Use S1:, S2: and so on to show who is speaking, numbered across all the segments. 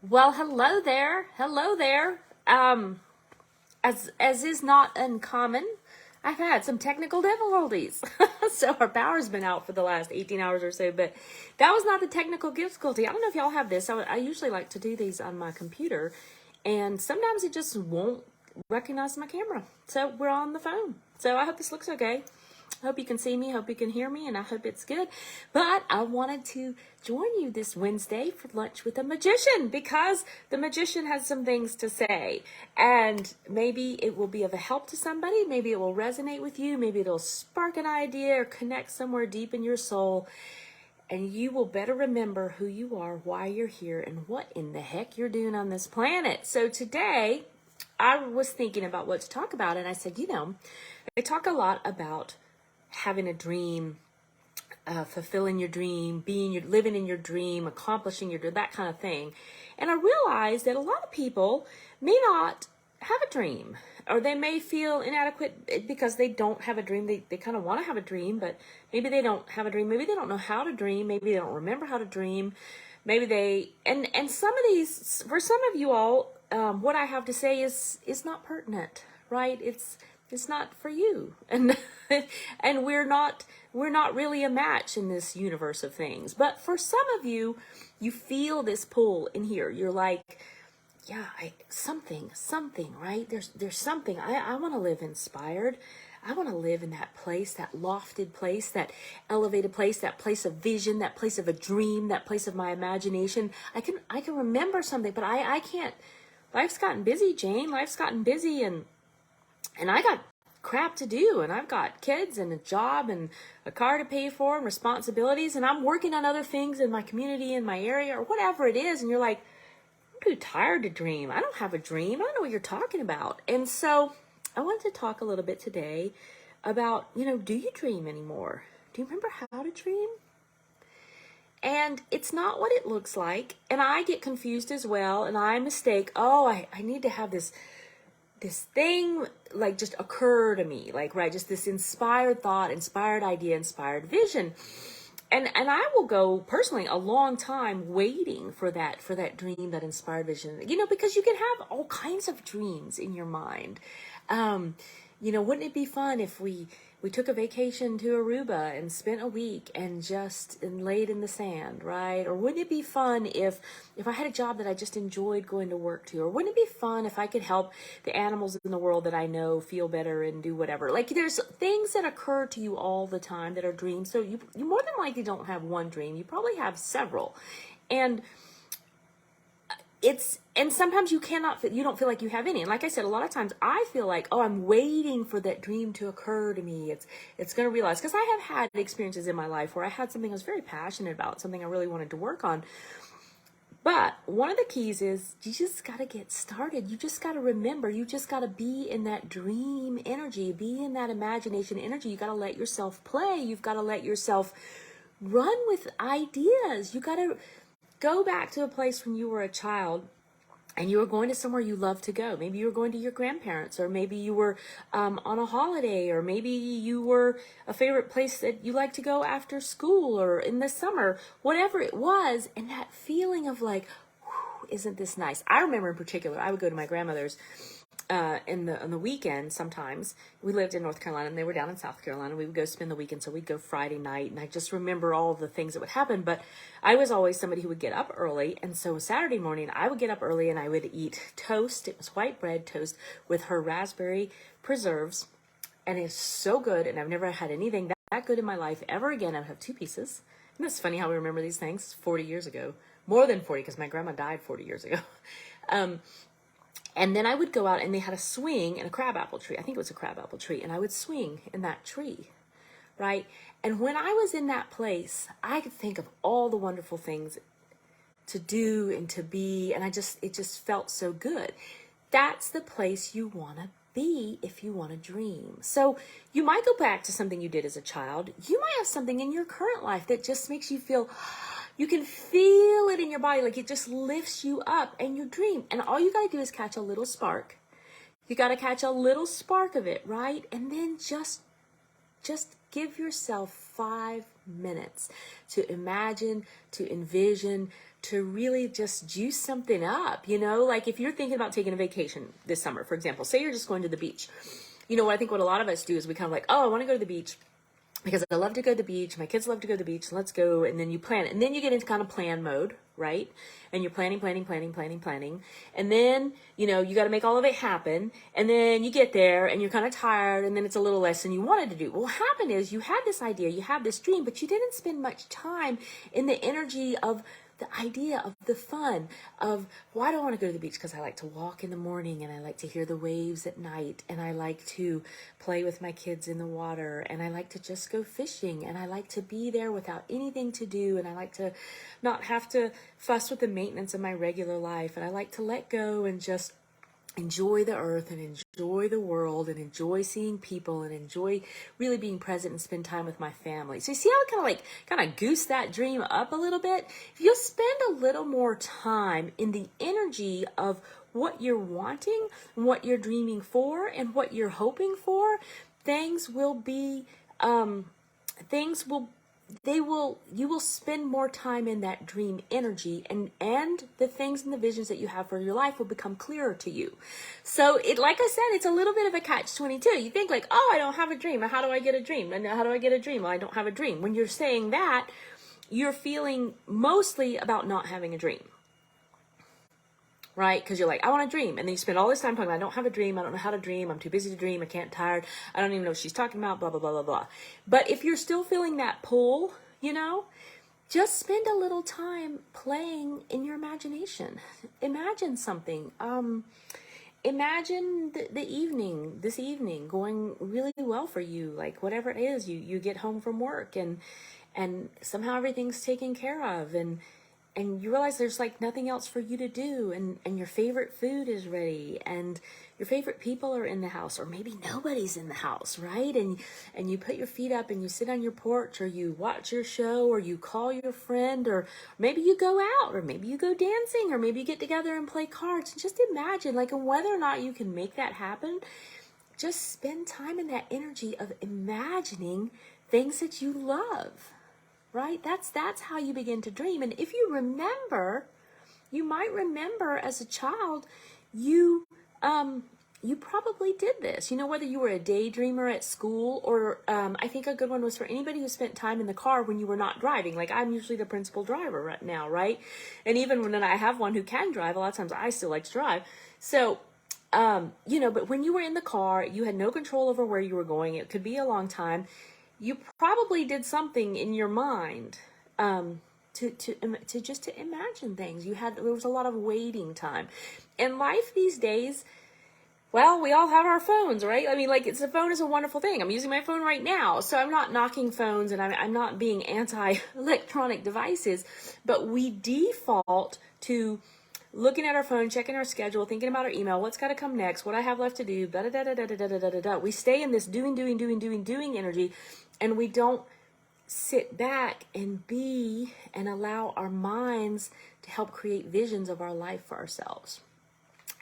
S1: Well, hello there. Hello there. As is not uncommon, I've had some technical difficulties. So our power's been out for the last 18 hours or so, but that was not the technical difficulty. I don't know if y'all have this. I usually like to do these on my computer, and sometimes it just won't recognize my camera. So we're on the phone. So I hope this looks okay. I hope you can see me, hope you can hear me, and I hope it's good. But I wanted to join you this Wednesday for lunch with a magician because the magician has some things to say. And maybe it will be of a help to somebody. Maybe it will resonate with you. Maybe it'll spark an idea or connect somewhere deep in your soul. And you will better remember who you are, why you're here, and what in the heck you're doing on this planet. So today, I was thinking about what to talk about, and I said, I talk a lot about having a dream, fulfilling your dream, living in your dream, accomplishing your dream, that kind of thing. And I realized that a lot of people may not have a dream, or they may feel inadequate because they don't have a dream. They kind of want to have a dream, but maybe they don't have a dream. Maybe they don't know how to dream. Maybe they don't remember how to dream. Maybe and some of these, for some of you all, what I have to say is not pertinent, right? It's not for you, and and we're not really a match in this universe of things. But for some of you, you feel this pull in here. You're like, yeah, something, right? There's something. I want to live inspired. I want to live in that place, that lofted place, that elevated place, that place of vision, that place of a dream, that place of my imagination. I can remember something, but I can't. Life's gotten busy, Jane. Life's gotten busy, and I got crap to do, and I've got kids and a job and a car to pay for and responsibilities, and I'm working on other things in my community, in my area, or whatever it is. And you're like, I'm too tired to dream. I don't have a dream. I don't know what you're talking about. And so I wanted to talk a little bit today about, do you dream anymore? Do you remember how to dream? And it's not what it looks like. And I get confused as well, and I mistake, I need to have this thing like just occur to me, like, right, just this inspired thought, inspired idea, inspired vision. And I will go personally a long time waiting for that dream, that inspired vision, because you can have all kinds of dreams in your mind. Wouldn't it be fun if we took a vacation to Aruba and spent a week and laid in the sand, right? Or wouldn't it be fun if I had a job that I just enjoyed going to work to? Or wouldn't it be fun if I could help the animals in the world that I know feel better and do whatever? Like, there's things that occur to you all the time that are dreams. So you more than likely don't have one dream. You probably have several. And sometimes you don't feel like you have any. And like I said, a lot of times I feel like, I'm waiting for that dream to occur to me. It's going to realize, because I have had experiences in my life where I had something I was very passionate about, something I really wanted to work on. But one of the keys is you just got to get started. You just got to remember, you just got to be in that dream energy, be in that imagination energy. You got to let yourself play. You've got to let yourself run with ideas. You got to go back to a place when you were a child and you were going to somewhere you loved to go. Maybe you were going to your grandparents, or maybe you were on a holiday, or maybe you were a favorite place that you like to go after school or in the summer, whatever it was. And that feeling of like, isn't this nice? I remember in particular, I would go to my grandmother's on the weekend. Sometimes we lived in North Carolina and they were down in South Carolina. We would go spend the weekend, so we'd go Friday night, and I just remember all of the things that would happen. But I was always somebody who would get up early, and so Saturday morning I would get up early and I would eat toast. It was white bread toast with her raspberry preserves, and it's so good. And I've never had anything that good in my life ever again. I would have two pieces. And it's funny how we remember these things 40 years ago, more than 40, because my grandma died 40 years ago. And then I would go out, and they had a swing and a crabapple tree. I think it was a crabapple tree. And I would swing in that tree, right? And when I was in that place, I could think of all the wonderful things to do and to be. And it just felt so good. That's the place you want to be if you want to dream. So you might go back to something you did as a child. You might have something in your current life that just makes you feel, you can feel it in your body, like it just lifts you up, and you dream. And all you got to do is catch a little spark. You got to catch a little spark of it, right? And then just give yourself 5 minutes to imagine, to envision, to really just juice something up, you know? Like if you're thinking about taking a vacation this summer, for example, say you're just going to the beach. You know, I think what a lot of us do is we kind of like, oh, I want to go to the beach because I love to go to the beach. My kids love to go to the beach. Let's go. And then you plan it. And then you get into kind of plan mode, right? And you're planning. And then, you know, you got to make all of it happen. And then you get there and you're kind of tired. And then it's a little less than you wanted to do. Well, what happened is you had this idea, you had this dream, but you didn't spend much time in the energy of the idea of the fun of why do I want to go to the beach? Because I like to walk in the morning and I like to hear the waves at night and I like to play with my kids in the water and I like to just go fishing and I like to be there without anything to do and I like to not have to fuss with the maintenance of my regular life and I like to let go and just enjoy the earth and enjoy the world and enjoy seeing people and enjoy really being present and spend time with my family. So you see how I kind of goose that dream up a little bit? If you'll spend a little more time in the energy of what you're wanting, what you're dreaming for, and what you're hoping for, you will spend more time in that dream energy and the things and the visions that you have for your life will become clearer to you. So like I said, it's a little bit of a catch-22. You think like, oh, I don't have a dream. How do I get a dream? And how do I get a dream? Well, I don't have a dream. When you're saying that, you're feeling mostly about not having a dream. Right? Because you're like, I want a dream. And then you spend all this time talking about, I don't have a dream. I don't know how to dream. I'm too busy to dream. I can't, tired. I don't even know what she's talking about, blah, blah, blah, blah, blah. But if you're still feeling that pull, you know, just spend a little time playing in your imagination. Imagine something. Imagine this evening going really well for you. Like whatever it is, you get home from work and somehow everything's taken care of and you realize there's like nothing else for you to do and your favorite food is ready and your favorite people are in the house or maybe nobody's in the house, right? And you put your feet up and you sit on your porch or you watch your show or you call your friend or maybe you go out or maybe you go dancing or maybe you get together and play cards. And just imagine like whether or not you can make that happen, just spend time in that energy of imagining things that you love. Right? That's how you begin to dream. And if you remember, you might remember as a child, you probably did this. You know, whether you were a daydreamer at school or I think a good one was for anybody who spent time in the car when you were not driving. Like I'm usually the principal driver right now, right? And even when I have one who can drive, a lot of times I still like to drive. So you know, but when you were in the car, you had no control over where you were going. It could be a long time. You probably did something in your mind to imagine things. There was a lot of waiting time. In life these days, well, we all have our phones, right? I mean, like the phone is a wonderful thing. I'm using my phone right now, so I'm not knocking phones and I'm not being anti-electronic devices, but we default to looking at our phone, checking our schedule, thinking about our email, what's got to come next, what I have left to do, da da da da da da da da da da. We stay in this doing energy, and we don't sit back and be and allow our minds to help create visions of our life for ourselves.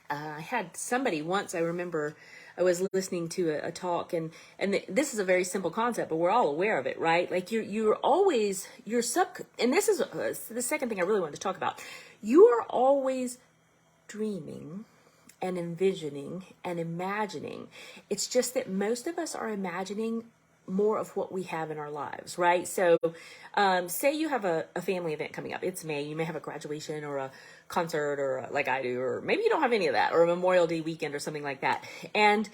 S1: I had somebody once, I remember I was listening to a talk and this is a very simple concept, but we're all aware of it, right? Like you're always, and this is the second thing I really wanted to talk about. You are always dreaming and envisioning and imagining. It's just that most of us are imagining more of what we have in our lives, right? So say you have a family event coming up. It's May. You may have a graduation or a concert or like I do, or maybe you don't have any of that, or a Memorial Day weekend or something like that. And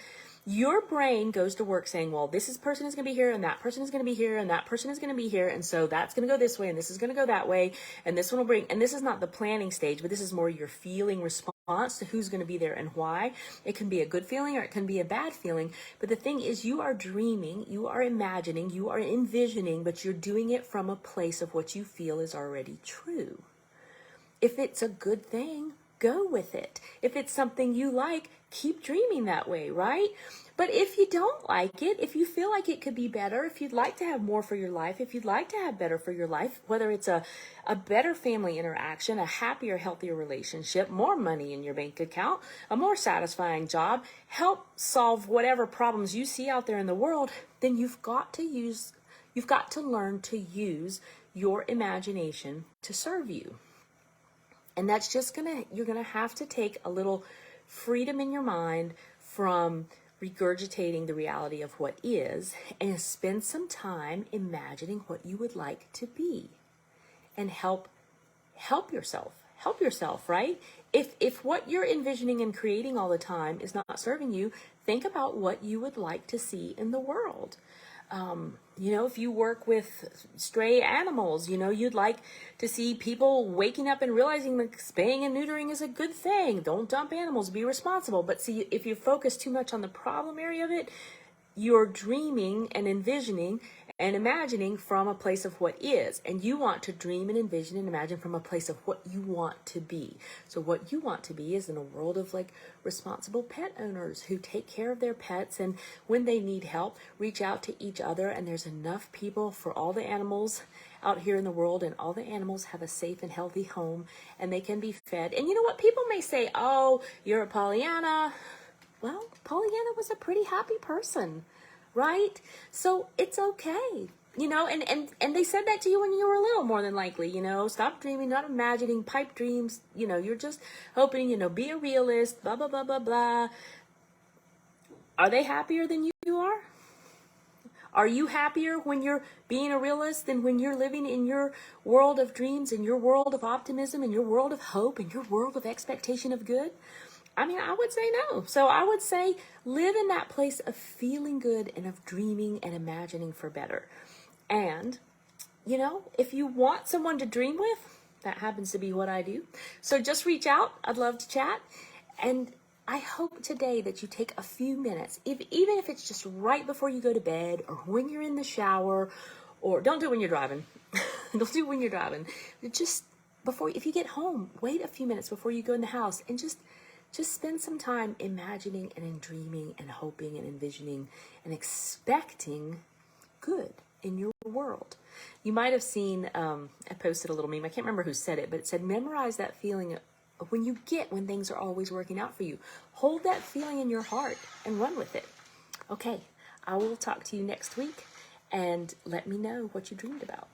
S1: your brain goes to work saying, well, this person is going to be here and that person is going to be here and that person is going to be here. And so that's going to go this way and this is going to go that way. And this one will bring, and this is not the planning stage, but this is more your feeling response to who's going to be there and why. It can be a good feeling or it can be a bad feeling. But the thing is, you are dreaming, you are imagining, you are envisioning, but you're doing it from a place of what you feel is already true. If it's a good thing, go with it. If it's something you like, keep dreaming that way, right? But if you don't like it, if you feel like it could be better, if you'd like to have more for your life, if you'd like to have better for your life, whether it's a better family interaction, a happier, healthier relationship, more money in your bank account, a more satisfying job, help solve whatever problems you see out there in the world, then you've got to learn to use your imagination to serve you. And that's just you're gonna have to take a little freedom in your mind from regurgitating the reality of what is, and spend some time imagining what you would like to be, and help yourself, right? If what you're envisioning and creating all the time is not serving you, think about what you would like to see in the world. If you work with stray animals, you'd like to see people waking up and realizing that spaying and neutering is a good thing. Don't dump animals, be responsible. But see, if you focus too much on the problem area of it, you're dreaming and envisioning and imagining from a place of what is. And you want to dream and envision and imagine from a place of what you want to be. So what you want to be is in a world of like responsible pet owners who take care of their pets, and when they need help, reach out to each other. And there's enough people for all the animals out here in the world, and all the animals have a safe and healthy home, and they can be fed. And you know what? People may say, oh, you're a Pollyanna. Well, Pollyanna was a pretty happy person, right? So it's okay, and they said that to you when you were little, more than likely, stop dreaming, not imagining pipe dreams, you're just hoping, be a realist, blah, blah, blah, blah, blah. Are they happier than you are? Are you happier when you're being a realist than when you're living in your world of dreams, in your world of optimism, in your world of hope, in your world of expectation of good? I mean, I would say no. So I would say live in that place of feeling good and of dreaming and imagining for better. And, if you want someone to dream with, that happens to be what I do. So just reach out. I'd love to chat. And I hope today that you take a few minutes, even if it's just right before you go to bed, or when you're in the shower, or don't do it when you're driving. Don't do it when you're driving. Just if you get home, wait a few minutes before you go in the house, and just spend some time imagining and dreaming and hoping and envisioning and expecting good in your world. You might have seen, I posted a little meme. I can't remember who said it, but it said, memorize that feeling of when things are always working out for you. Hold that feeling in your heart and run with it. Okay, I will talk to you next week, and let me know what you dreamed about.